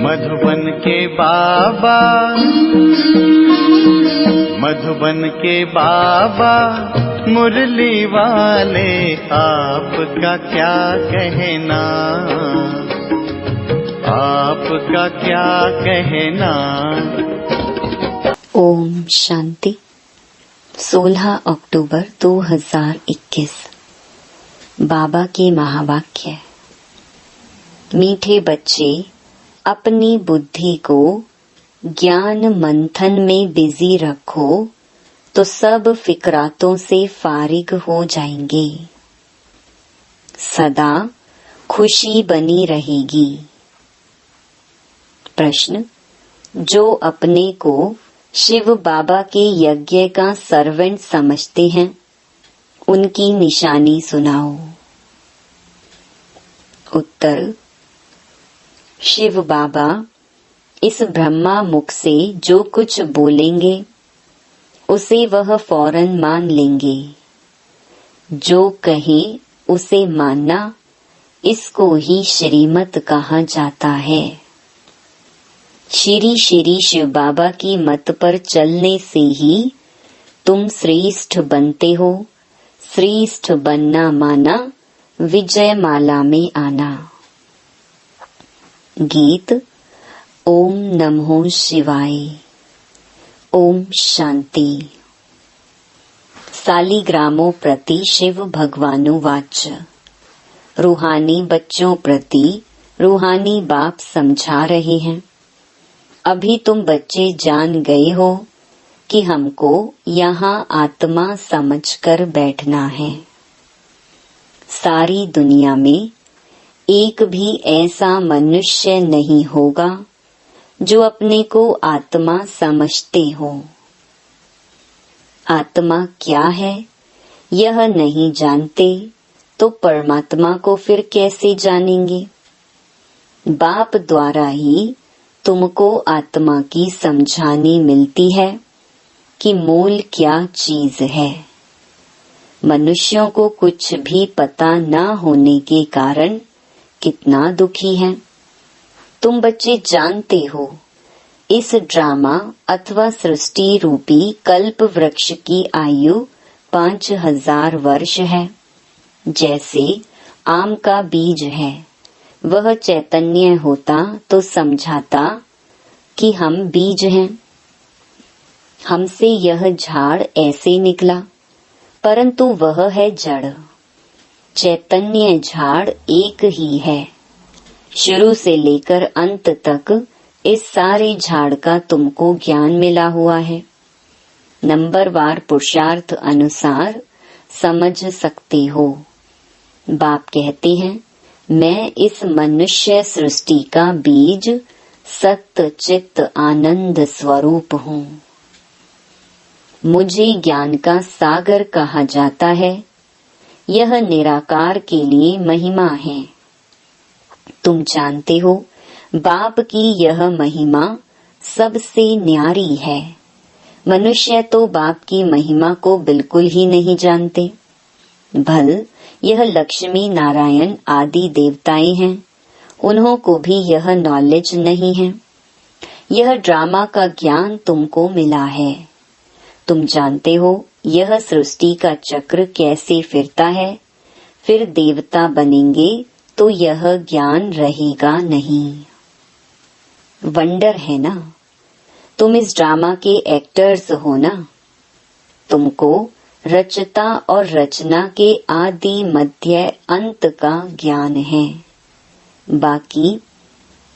मधुबन के बाबा, मधुबन के बाबा मुरली वाले, आपका क्या कहना, आपका क्या कहना। ओम शांति। 16 अक्टूबर 2021। बाबा के महावाक्य। मीठे बच्चे, अपनी बुद्धि को ज्ञान मंथन में बिजी रखो तो सब फिक्रातों से फारिग हो जाएंगे। सदा खुशी बनी रहेगी। प्रश्न: जो अपने को शिव बाबा के यज्ञ का सर्वेंट समझते हैं, उनकी निशानी सुनाओ। उत्तर: शिव बाबा इस ब्रह्मा मुख से जो कुछ बोलेंगे उसे वह फौरन मान लेंगे। जो कहे उसे मानना, इसको ही श्रीमत कहा जाता है। श्री श्री शिव बाबा की मत पर चलने से ही तुम श्रेष्ठ बनते हो। श्रेष्ठ बनना माना विजय माला में आना। गीत। ओम नमो शिवाय। ओम शांति। सालिग्रामों प्रति शिव भगवानुवाच। रूहानी बच्चों प्रति रूहानी बाप समझा रहे हैं। अभी तुम बच्चे जान गए हो कि हमको यहाँ आत्मा समझकर बैठना है। सारी दुनिया में एक भी ऐसा मनुष्य नहीं होगा जो अपने को आत्मा समझते हो। आत्मा क्या है यह नहीं जानते तो परमात्मा को फिर कैसे जानेंगे। बाप द्वारा ही तुमको आत्मा की समझानी मिलती है कि मूल क्या चीज है। मनुष्यों को कुछ भी पता न होने के कारण कितना दुखी है। तुम बच्चे जानते हो, इस ड्रामा अथवा सृष्टि रूपी कल्प वृक्ष की आयु 5000 वर्ष है। जैसे आम का बीज है, वह चैतन्य होता तो समझाता कि हम बीज हैं। हमसे यह झाड़ ऐसे निकला, परंतु वह है जड़। चैतन्य झाड़ एक ही है। शुरू से लेकर अंत तक इस सारे झाड़ का तुमको ज्ञान मिला हुआ है। नंबरवार पुरुषार्थ अनुसार समझ सकते हो। बाप कहते हैं, मैं इस मनुष्य सृष्टि का बीज सत्य चित्त आनंद स्वरूप हूँ। मुझे ज्ञान का सागर कहा जाता है। यह निराकार के लिए महिमा है। तुम जानते हो, बाप की यह महिमा सबसे न्यारी है। मनुष्य तो बाप की महिमा को बिल्कुल ही नहीं जानते। भल यह लक्ष्मी नारायण आदि देवताएं हैं, उन्हों को भी यह नॉलेज नहीं है। यह ड्रामा का ज्ञान तुमको मिला है। तुम जानते हो यह सृष्टि का चक्र कैसे फिरता है। फिर देवता बनेंगे तो यह ज्ञान रहेगा नहीं। वंडर है ना। तुम इस ड्रामा के एक्टर्स हो ना। तुमको रचता और रचना के आदि मध्य अंत का ज्ञान है। बाकी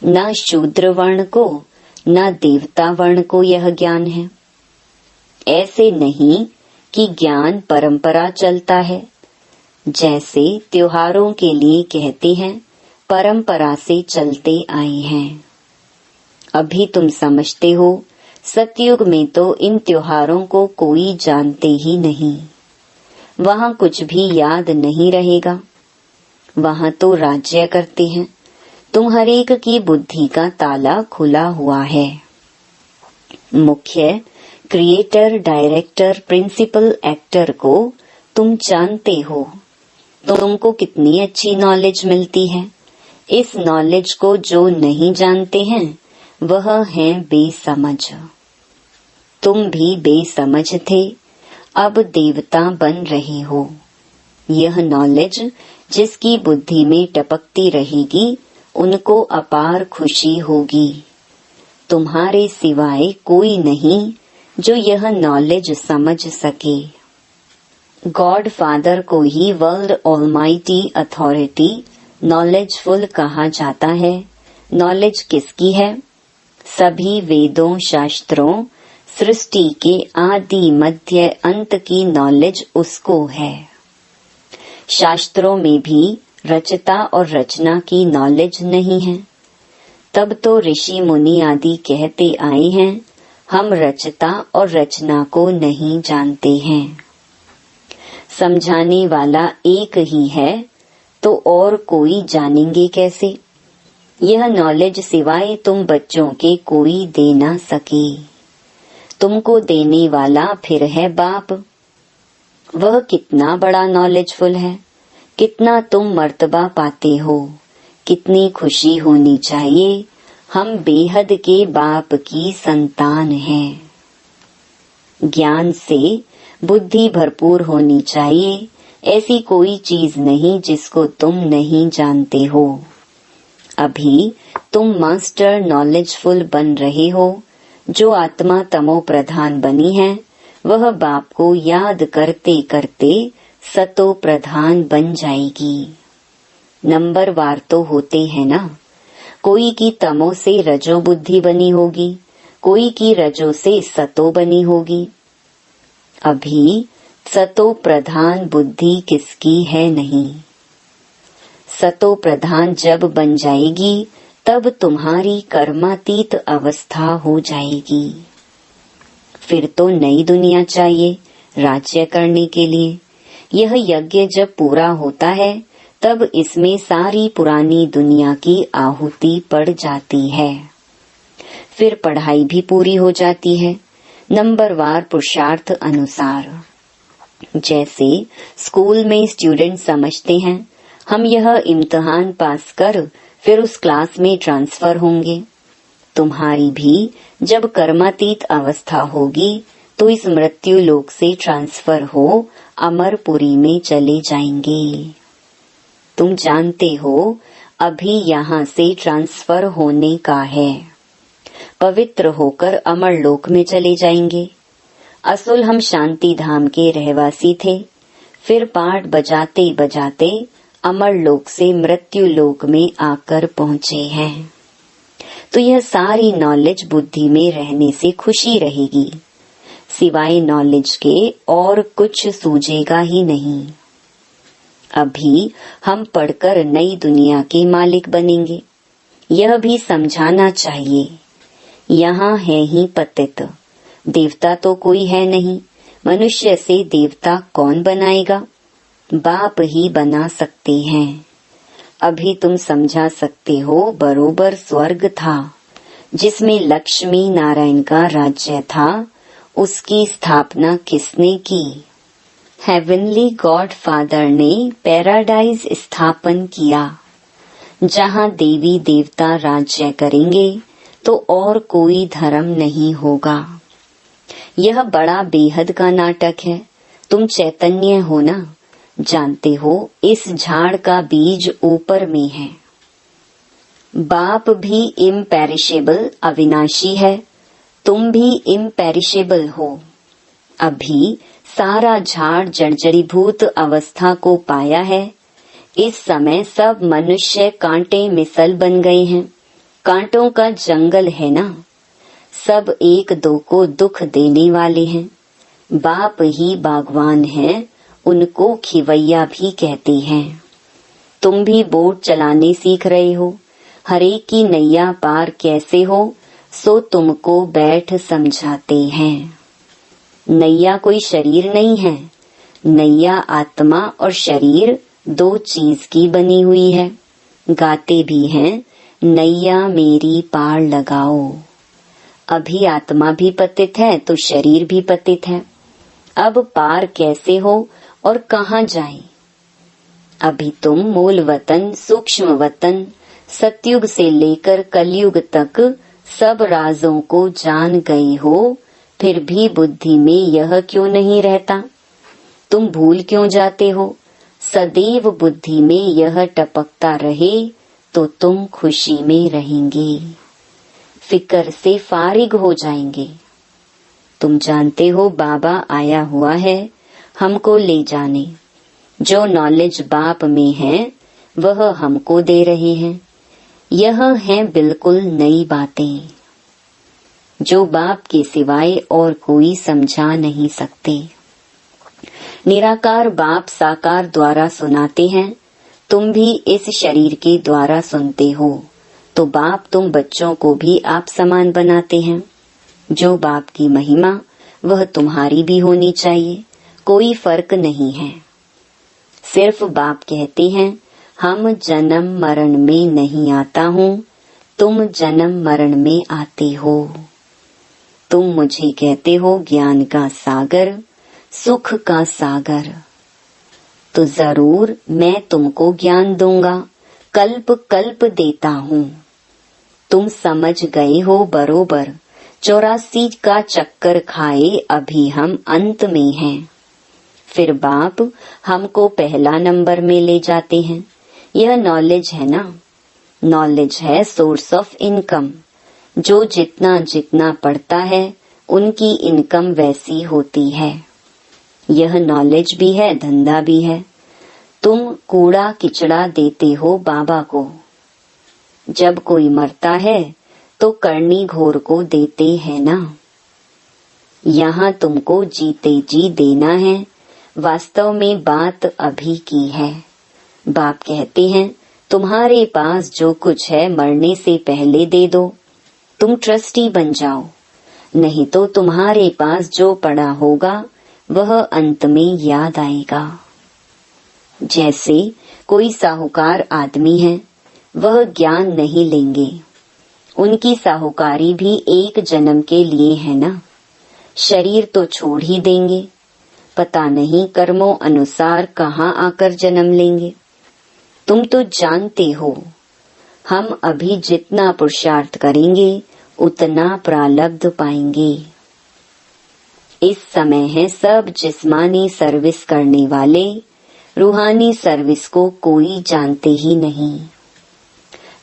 न शूद्र वर्ण को न देवता वर्ण को यह ज्ञान है। ऐसे नहीं कि ज्ञान परंपरा चलता है। जैसे त्योहारों के लिए कहते हैं, परंपरा से चलते आए हैं। अभी तुम समझते हो, सतयुग में तो इन त्योहारों को कोई जानते ही नहीं। वहाँ कुछ भी याद नहीं रहेगा। वहाँ तो राज्य करते हैं। तुम हरेक की बुद्धि का ताला खुला हुआ है। मुख्य क्रिएटर, डायरेक्टर, प्रिंसिपल एक्टर को तुम जानते हो तो तुमको कितनी अच्छी नॉलेज मिलती है। इस नॉलेज को जो नहीं जानते हैं वह है बेसमझ। तुम भी बेसमझ थे, अब देवता बन रहे हो। यह नॉलेज जिसकी बुद्धि में टपकती रहेगी उनको अपार खुशी होगी। तुम्हारे सिवाय कोई नहीं जो यह नॉलेज समझ सके। गॉड फादर को ही वर्ल्ड ऑलमाइटी अथॉरिटी नॉलेजफुल कहा जाता है। नॉलेज किसकी है? सभी वेदों, शास्त्रों, सृष्टि के आदि मध्य अंत की नॉलेज उसको है। शास्त्रों में भी रचता और रचना की नॉलेज नहीं है। तब तो ऋषि मुनि आदि कहते आए हैं हम रचता और रचना को नहीं जानते हैं। समझाने वाला एक ही है तो और कोई जानेंगे कैसे? यह नॉलेज सिवाय तुम बच्चों के कोई दे ना सके। तुमको देने वाला फिर है बाप। वह कितना बड़ा नॉलेजफुल है, कितना तुम मर्तबा पाते हो, कितनी खुशी होनी चाहिए। हम बेहद के बाप की संतान हैं। ज्ञान से बुद्धि भरपूर होनी चाहिए। ऐसी कोई चीज नहीं जिसको तुम नहीं जानते हो। अभी तुम मास्टर नॉलेजफुल बन रहे हो। जो आत्मा तमो प्रधान बनी है वह बाप को याद करते करते सतो प्रधान बन जाएगी। नंबर वार तो होते हैं ना। कोई की तमो से रजो बुद्धि बनी होगी, कोई की रजो से सतो बनी होगी। अभी सतो प्रधान बुद्धि किसकी है नहीं। सतो प्रधान जब बन जाएगी तब तुम्हारी कर्मातीत अवस्था हो जाएगी। फिर तो नई दुनिया चाहिए राज्य करने के लिए। यह यज्ञ जब पूरा होता है तब इसमें सारी पुरानी दुनिया की आहुति पड़ जाती है। फिर पढ़ाई भी पूरी हो जाती है नंबरवार पुरुषार्थ अनुसार। जैसे स्कूल में स्टूडेंट समझते हैं हम यह इम्तिहान पास कर फिर उस क्लास में ट्रांसफर होंगे। तुम्हारी भी जब कर्मातीत अवस्था होगी तो इस मृत्यु लोक से ट्रांसफर हो अमरपुरी में चले जाएंगे। तुम जानते हो अभी यहाँ से ट्रांसफर होने का है। पवित्र होकर अमर लोक में चले जाएंगे। असुल हम शांति धाम के रहवासी थे, फिर पाठ बजाते बजाते अमर लोक से मृत्यु लोक में आकर पहुँचे हैं। तो यह सारी नॉलेज बुद्धि में रहने से खुशी रहेगी। सिवाय नॉलेज के और कुछ सूझेगा ही नहीं। अभी हम पढ़कर नई दुनिया के मालिक बनेंगे। यह भी समझाना चाहिए। यहाँ है ही पतित, देवता तो कोई है नहीं। मनुष्य से देवता कौन बनाएगा? बाप ही बना सकते हैं। अभी तुम समझा सकते हो बरोबर स्वर्ग था जिसमें लक्ष्मी नारायण का राज्य था, उसकी स्थापना किसने की? हेवनली गॉड फादर ने पैराडाइज स्थापन किया। जहाँ देवी देवता राज्य करेंगे तो और कोई धर्म नहीं होगा। यह बड़ा बेहद का नाटक है। तुम चैतन्य हो ना, जानते हो इस झाड़ का बीज ऊपर में है। बाप भी इम्पेरिशेबल अविनाशी है, तुम भी इम्पेरिशेबल हो। अभी सारा झाड़ जर्जरीभूत अवस्था को पाया है। इस समय सब मनुष्य कांटे मिसल बन गए हैं। कांटों का जंगल है ना। सब एक दो को दुख देने वाले हैं। बाप ही बागवान है, उनको खिवैया भी कहते हैं। तुम भी बोट चलाने सीख रहे हो। हरेक की नैया पार कैसे हो सो तुमको बैठ समझाते हैं। नैया कोई शरीर नहीं है। नैया आत्मा और शरीर दो चीज की बनी हुई है। गाते भी हैं नैया मेरी पार लगाओ। अभी आत्मा भी पतित है तो शरीर भी पतित है। अब पार कैसे हो और कहाँ जाए? अभी तुम मूल वतन, सूक्ष्म वतन, सतयुग से लेकर कलयुग तक सब राजों को जान गए हो, फिर भी बुद्धि में यह क्यों नहीं रहता? तुम भूल क्यों जाते हो? सदैव बुद्धि में यह टपकता रहे तो तुम खुशी में रहेंगे, फिक्र से फारिग हो जाएंगे। तुम जानते हो बाबा आया हुआ है हमको ले जाने। जो नॉलेज बाप में है वह हमको दे रहे हैं। यह है बिल्कुल नई बातें जो बाप के सिवाय और कोई समझा नहीं सकते। निराकार बाप साकार द्वारा सुनाते हैं, तुम भी इस शरीर के द्वारा सुनते हो, तो बाप तुम बच्चों को भी आप समान बनाते हैं। जो बाप की महिमा वह तुम्हारी भी होनी चाहिए, कोई फर्क नहीं है। सिर्फ बाप कहते हैं हम जन्म मरण में नहीं आता हूँ, तुम जन्म मरण में आते हो। तुम मुझे कहते हो ज्ञान का सागर, सुख का सागर, तो जरूर मैं तुमको ज्ञान दूंगा, कल्प कल्प देता हूँ। तुम समझ गए हो बरोबर, 84 का चक्कर खाए अभी हम अंत में हैं। फिर बाप हमको पहला नंबर में ले जाते हैं। यह नॉलेज है ना, नॉलेज है सोर्स ऑफ इनकम। जो जितना जितना पढ़ता है उनकी इनकम वैसी होती है। यह नॉलेज भी है, धंधा भी है। तुम कूड़ा किचड़ा देते हो बाबा को। जब कोई मरता है तो करनी घोर को देते हैं ना। यहाँ तुमको जीते जी देना है। वास्तव में बात अभी की है। बाप कहते हैं तुम्हारे पास जो कुछ है मरने से पहले दे दो, तुम ट्रस्टी बन जाओ। नहीं तो तुम्हारे पास जो पड़ा होगा वह अंत में याद आएगा। जैसे कोई साहूकार आदमी है, वह ज्ञान नहीं लेंगे। उनकी साहूकारी भी एक जन्म के लिए है ना। शरीर तो छोड़ ही देंगे, पता नहीं कर्मों अनुसार कहाँ आकर जन्म लेंगे। तुम तो जानते हो हम अभी जितना पुरुषार्थ करेंगे उतना प्रारब्ध पाएंगे। इस समय है सब जिस्मानी सर्विस करने वाले, रूहानी सर्विस को कोई जानते ही नहीं।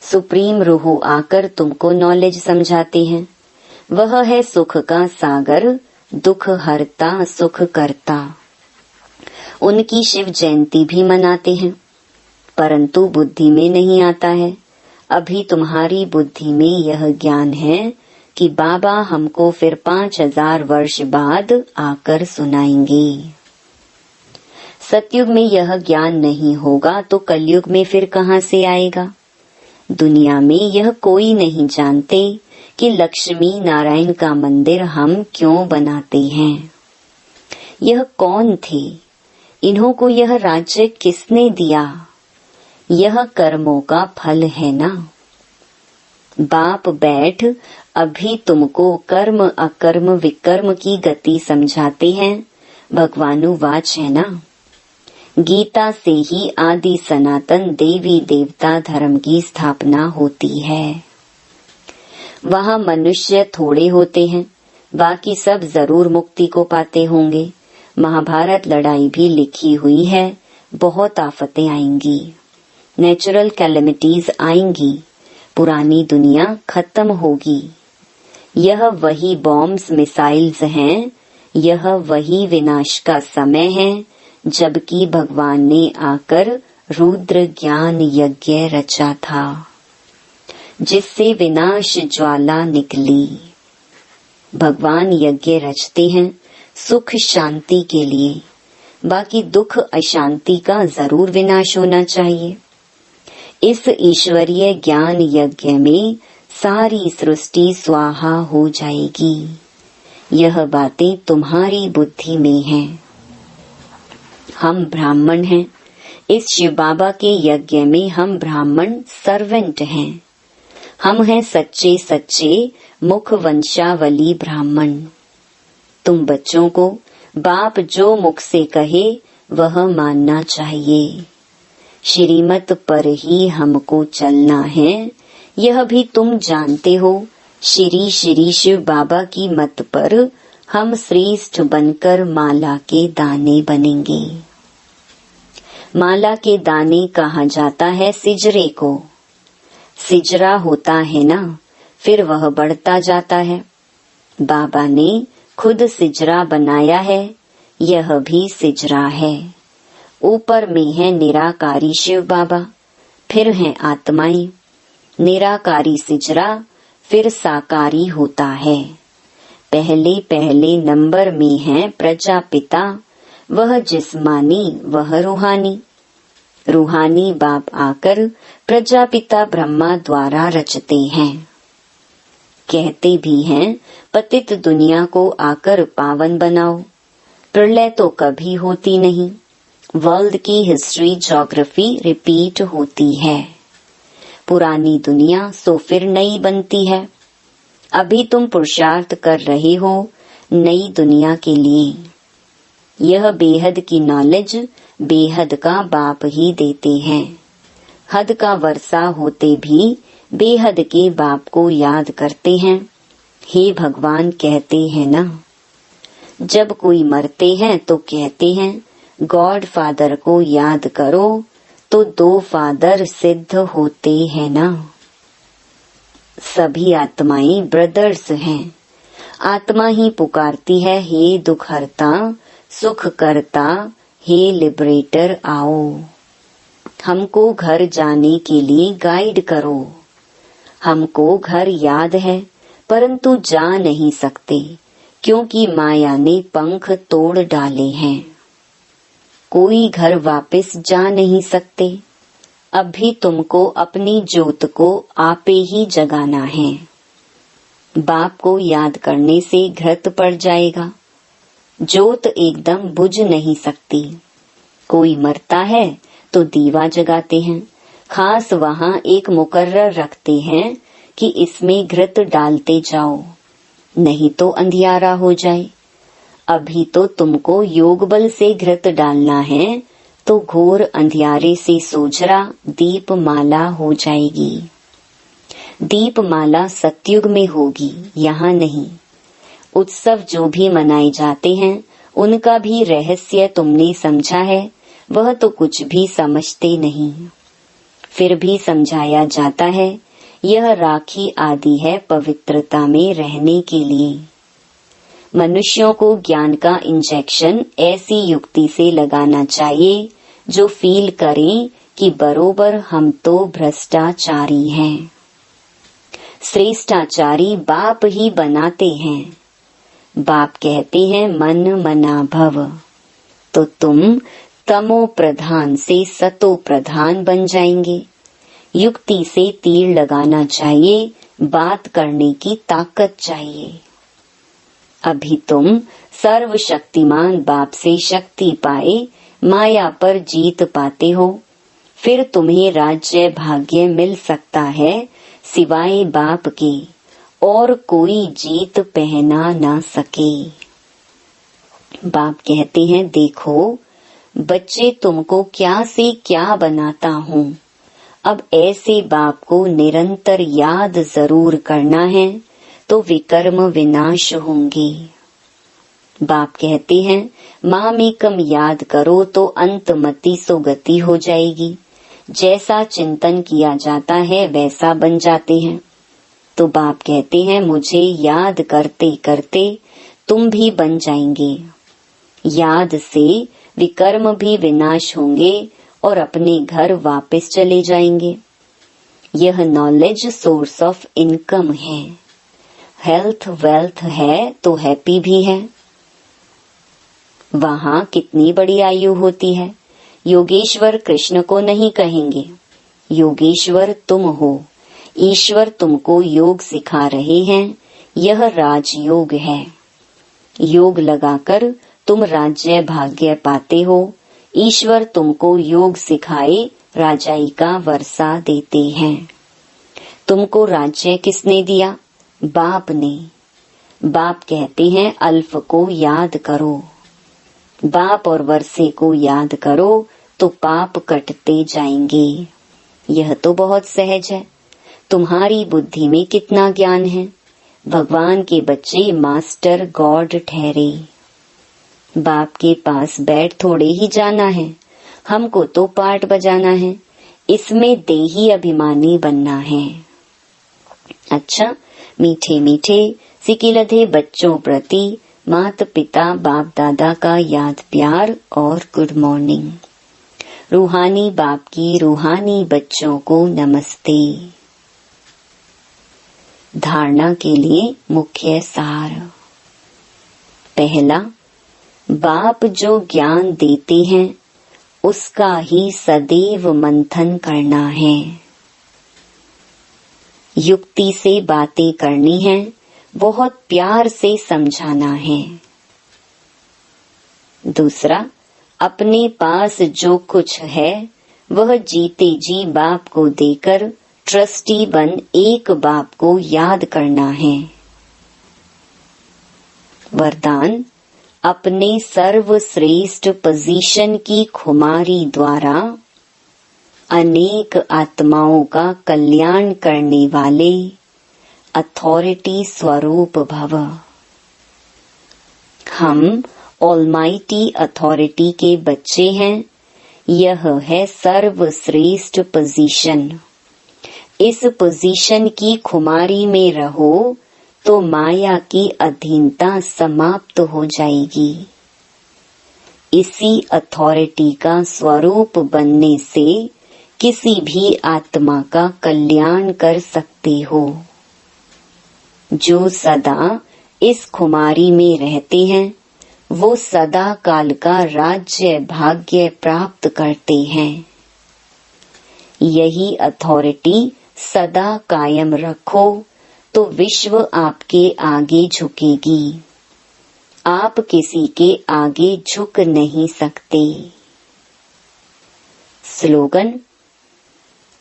सुप्रीम रूह आकर तुमको नॉलेज समझाते हैं। वह है सुख का सागर, दुख हरता सुख करता। उनकी शिव जयंती भी मनाते हैं, परंतु बुद्धि में नहीं आता है। अभी तुम्हारी बुद्धि में यह ज्ञान है कि बाबा हमको फिर 5000 वर्ष बाद आकर सुनाएंगे। सतयुग में यह ज्ञान नहीं होगा तो कलयुग में फिर कहाँ से आएगा? दुनिया में यह कोई नहीं जानते कि लक्ष्मी नारायण का मंदिर हम क्यों बनाते हैं। यह कौन थे? इन्हों को यह राज्य किसने दिया? यह कर्मों का फल है ना। बाप बैठ अभी तुमको कर्म अकर्म विकर्म की गति समझाते हैं। भगवानुवाच है ना। गीता से ही आदि सनातन देवी देवता धर्म की स्थापना होती है। वहाँ मनुष्य थोड़े होते हैं, बाकी सब जरूर मुक्ति को पाते होंगे। महाभारत लड़ाई भी लिखी हुई है। बहुत आफतें आएंगी, नेचुरल कैलेमिटीज आएंगी, पुरानी दुनिया खत्म होगी। यह वही बॉम्ब्स मिसाइल्स हैं, यह वही विनाश का समय है जबकि भगवान ने आकर रुद्र ज्ञान यज्ञ रचा था जिससे विनाश ज्वाला निकली। भगवान यज्ञ रचते हैं सुख शांति के लिए, बाकी दुख अशांति का जरूर विनाश होना चाहिए। इस ईश्वरीय ज्ञान यज्ञ में सारी सृष्टि स्वाहा हो जाएगी। यह बातें तुम्हारी बुद्धि में हैं। हम ब्राह्मण हैं। इस शिव बाबा के यज्ञ में हम ब्राह्मण सर्वेंट हैं। हम हैं सच्चे सच्चे मुख वंशावली ब्राह्मण। तुम बच्चों को बाप जो मुख से कहे वह मानना चाहिए। श्रीमत पर ही हमको चलना है, यह भी तुम जानते हो। श्री श्री शिव बाबा की मत पर हम श्रेष्ठ बनकर माला के दाने बनेंगे। माला के दाने कहा जाता है सिजरे को। सिजरा होता है ना, फिर वह बढ़ता जाता है। बाबा ने खुद सिजरा बनाया है, यह भी सिजरा है। ऊपर में है निराकारी शिव बाबा, फिर है आत्माएं। निराकारी सिजरा फिर साकारी होता है। पहले पहले नंबर में है प्रजापिता, वह जिस्मानी वह रूहानी। रूहानी बाप आकर प्रजापिता ब्रह्मा द्वारा रचते हैं। कहते भी हैं पतित दुनिया को आकर पावन बनाओ। प्रलय तो कभी होती नहीं, वर्ल्ड की हिस्ट्री ज्योग्राफी रिपीट होती है। पुरानी दुनिया सो फिर नई बनती है। अभी तुम पुरुषार्थ कर रहे हो नई दुनिया के लिए। यह बेहद की नॉलेज बेहद का बाप ही देते हैं। हद का वर्षा होते भी बेहद के बाप को याद करते हैं। हे भगवान कहते हैं ना, जब कोई मरते हैं तो कहते हैं गॉड फादर को याद करो, तो 2 फादर सिद्ध होते हैं ना। सभी आत्माएं ब्रदर्स हैं। आत्मा ही पुकारती है, हे दुख हरता सुख करता, हे लिबरेटर आओ। हमको घर जाने के लिए गाइड करो। हमको घर याद है परंतु जा नहीं सकते, क्योंकि माया ने पंख तोड़ डाले हैं। कोई घर वापस जा नहीं सकते। अभी तुमको अपनी ज्योत को आपे ही जगाना है। बाप को याद करने से घृत पड़ जाएगा। ज्योत एकदम बुझ नहीं सकती। कोई मरता है तो दीवा जगाते हैं। खास वहाँ एक मुकर्रर रखते हैं कि इसमें घृत डालते जाओ, नहीं तो अंधियारा हो जाए। अभी तो तुमको योग बल से घृत डालना है, तो घोर अंधियारे से सोझरा दीप माला हो जाएगी। दीप माला सतयुग में होगी, यहाँ नहीं। उत्सव जो भी मनाए जाते हैं उनका भी रहस्य तुमने समझा है, वह तो कुछ भी समझते नहीं। फिर भी समझाया जाता है, यह राखी आदि है पवित्रता में रहने के लिए। मनुष्यों को ज्ञान का इंजेक्शन ऐसी युक्ति से लगाना चाहिए जो फील करें कि बरोबर हम तो भ्रष्टाचारी हैं। श्रेष्ठाचारी बाप ही बनाते हैं। बाप कहते हैं मन मना भव, तो तुम तमो प्रधान से सतो प्रधान बन जाएंगे। युक्ति से तीर लगाना चाहिए, बात करने की ताकत चाहिए। अभी तुम सर्वशक्तिमान बाप से शक्ति पाए माया पर जीत पाते हो। फिर तुम्हें राज्य भाग्य मिल सकता है, सिवाय बाप के और कोई जीत पहना ना सके। बाप कहते हैं, देखो बच्चे तुमको क्या से क्या बनाता हूँ। अब ऐसे बाप को निरंतर याद जरूर करना है, तो विकर्म विनाश होंगे। बाप कहते हैं, मामेकम याद करो तो अंतमति सुगति हो जाएगी। जैसा चिंतन किया जाता है वैसा बन जाते हैं। तो बाप कहते हैं, मुझे याद करते करते तुम भी बन जाएंगे। याद से विकर्म भी विनाश होंगे और अपने घर वापस चले जाएंगे। यह नॉलेज सोर्स ऑफ इनकम है। हेल्थ वेल्थ है तो हैप्पी भी है। वहाँ कितनी बड़ी आयु होती है। योगेश्वर कृष्ण को नहीं कहेंगे, योगेश्वर तुम हो। ईश्वर तुमको योग सिखा रहे हैं, यह राजयोग है। योग लगाकर तुम राज्य भाग्य पाते हो। ईश्वर तुमको योग सिखाए राजाई का वर्षा देते हैं। तुमको राज्य किसने दिया? बाप ने। बाप कहते हैं, अल्फ को याद करो। बाप और वर्षे को याद करो, तो पाप कटते जाएंगे। यह तो बहुत सहज है। तुम्हारी बुद्धि में कितना ज्ञान है। भगवान के बच्चे मास्टर गॉड ठहरे। बाप के पास बैठ थोड़े ही जाना है, हमको तो पाठ बजाना है। इसमें देही अभिमानी बनना है। अच्छा, मीठे मीठे सिकिलधे बच्चों प्रति माता पिता बाप दादा का याद प्यार और गुड मॉर्निंग। रूहानी बाप की रूहानी बच्चों को नमस्ते। धारणा के लिए मुख्य सार। पहला, बाप जो ज्ञान देते हैं उसका ही सदैव मंथन करना है। युक्ति से बातें करनी है, बहुत प्यार से समझाना है। दूसरा, अपने पास जो कुछ है वह जीते जी बाप को देकर ट्रस्टी बन एक बाप को याद करना है। वरदान, अपने सर्वश्रेष्ठ पोजीशन की खुमारी द्वारा अनेक आत्माओं का कल्याण करने वाले अथॉरिटी स्वरूप भव। हम ऑलमाइटी अथॉरिटी के बच्चे हैं। यह है सर्वश्रेष्ठ पोजीशन। इस पोजीशन की खुमारी में रहो तो माया की अधीनता समाप्त हो जाएगी। इसी अथॉरिटी का स्वरूप बनने से किसी भी आत्मा का कल्याण कर सकते हो। जो सदा इस खुमारी में रहते हैं वो सदा काल का राज्य भाग्य प्राप्त करते हैं। यही अथॉरिटी सदा कायम रखो तो विश्व आपके आगे झुकेगी। आप किसी के आगे झुक नहीं सकते। स्लोगन,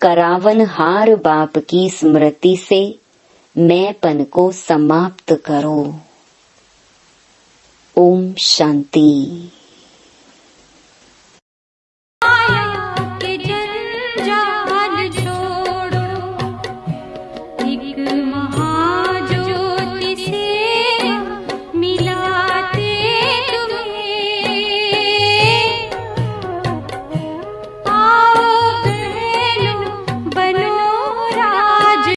करावनहार बाप की स्मृति से मैंपन को समाप्त करो। ओम शांति।